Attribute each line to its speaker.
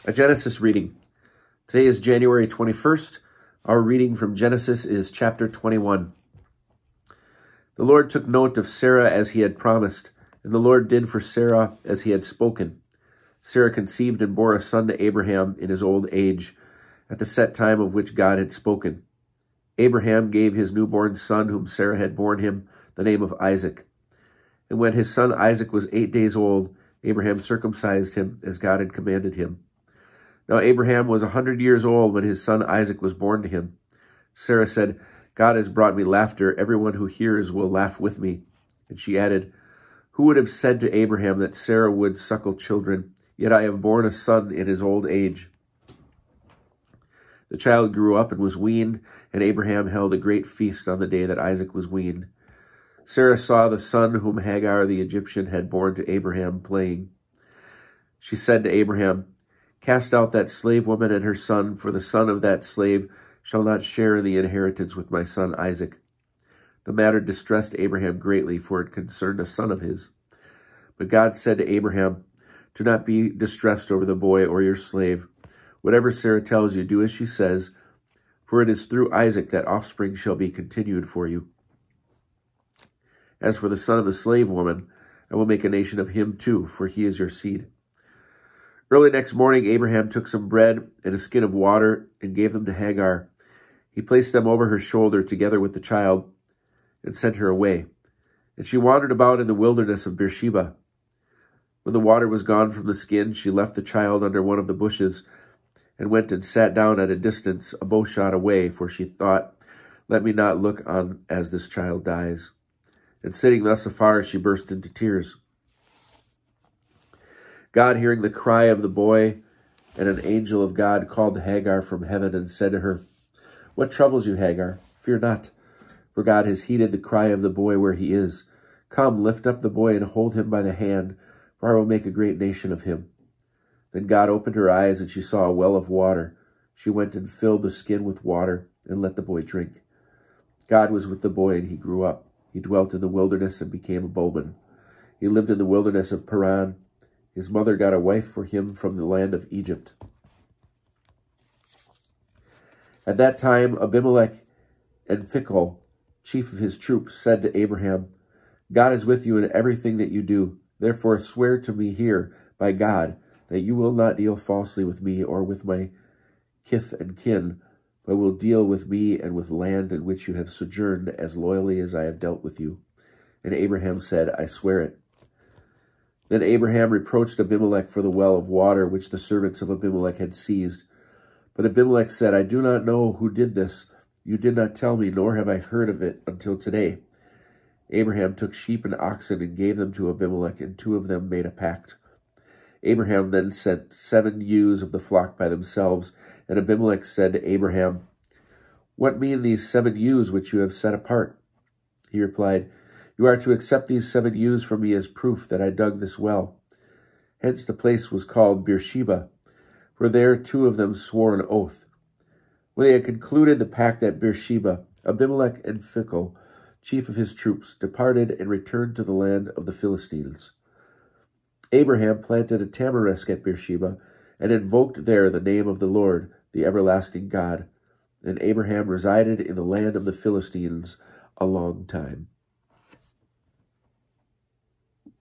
Speaker 1: A Genesis reading. Today is January 21st. Our reading from Genesis is chapter 21. The Lord took note of Sarah as he had promised, and the Lord did for Sarah as he had spoken. Sarah conceived and bore a son to Abraham in his old age, at the set time of which God had spoken. Abraham gave his newborn son, whom Sarah had borne him, the name of Isaac. And when his son Isaac was 8 days old, Abraham circumcised him as God had commanded him. Now Abraham was 100 years old when his son Isaac was born to him. Sarah said, God has brought me laughter. Everyone who hears will laugh with me. And she added, who would have said to Abraham that Sarah would suckle children? Yet I have borne a son in his old age. The child grew up and was weaned, and Abraham held a great feast on the day that Isaac was weaned. Sarah saw the son whom Hagar the Egyptian had borne to Abraham playing. She said to Abraham, cast out that slave woman and her son, for the son of that slave shall not share in the inheritance with my son Isaac. The matter distressed Abraham greatly, for it concerned a son of his. But God said to Abraham, do not be distressed over the boy or your slave. Whatever Sarah tells you, do as she says, for it is through Isaac that offspring shall be continued for you. As for the son of the slave woman, I will make a nation of him too, for he is your seed. Early next morning, Abraham took some bread and a skin of water and gave them to Hagar. He placed them over her shoulder together with the child and sent her away. And she wandered about in the wilderness of Beersheba. When the water was gone from the skin, she left the child under one of the bushes and went and sat down at a distance, a bowshot away, for she thought, let me not look on as this child dies. And sitting thus afar, she burst into tears. God, hearing the cry of the boy, and an angel of God called Hagar from heaven and said to her, what troubles you, Hagar? Fear not, for God has heeded the cry of the boy where he is. Come, lift up the boy and hold him by the hand, for I will make a great nation of him. Then God opened her eyes, and she saw a well of water. She went and filled the skin with water and let the boy drink. God was with the boy, and he grew up. He dwelt in the wilderness and became a bowman. He lived in the wilderness of Paran. His mother got a wife for him from the land of Egypt. At that time, Abimelech and Phicol, chief of his troops, said to Abraham, God is with you in everything that you do. Therefore swear to me here by God that you will not deal falsely with me or with my kith and kin, but will deal with me and with land in which you have sojourned as loyally as I have dealt with you. And Abraham said, I swear it. Then Abraham reproached Abimelech for the well of water which the servants of Abimelech had seized. But Abimelech said, I do not know who did this. You did not tell me, nor have I heard of it until today. Abraham took sheep and oxen and gave them to Abimelech, and two of them made a pact. Abraham then sent 7 ewes of the flock by themselves, and Abimelech said to Abraham, what mean these 7 ewes which you have set apart? He replied, you are to accept these 7 ewes from me as proof that I dug this well. Hence the place was called Beersheba, for there 2 of them swore an oath. When they had concluded the pact at Beersheba, Abimelech and Phicol, chief of his troops, departed and returned to the land of the Philistines. Abraham planted a tamarisk at Beersheba and invoked there the name of the Lord, the everlasting God. And Abraham resided in the land of the Philistines a long time.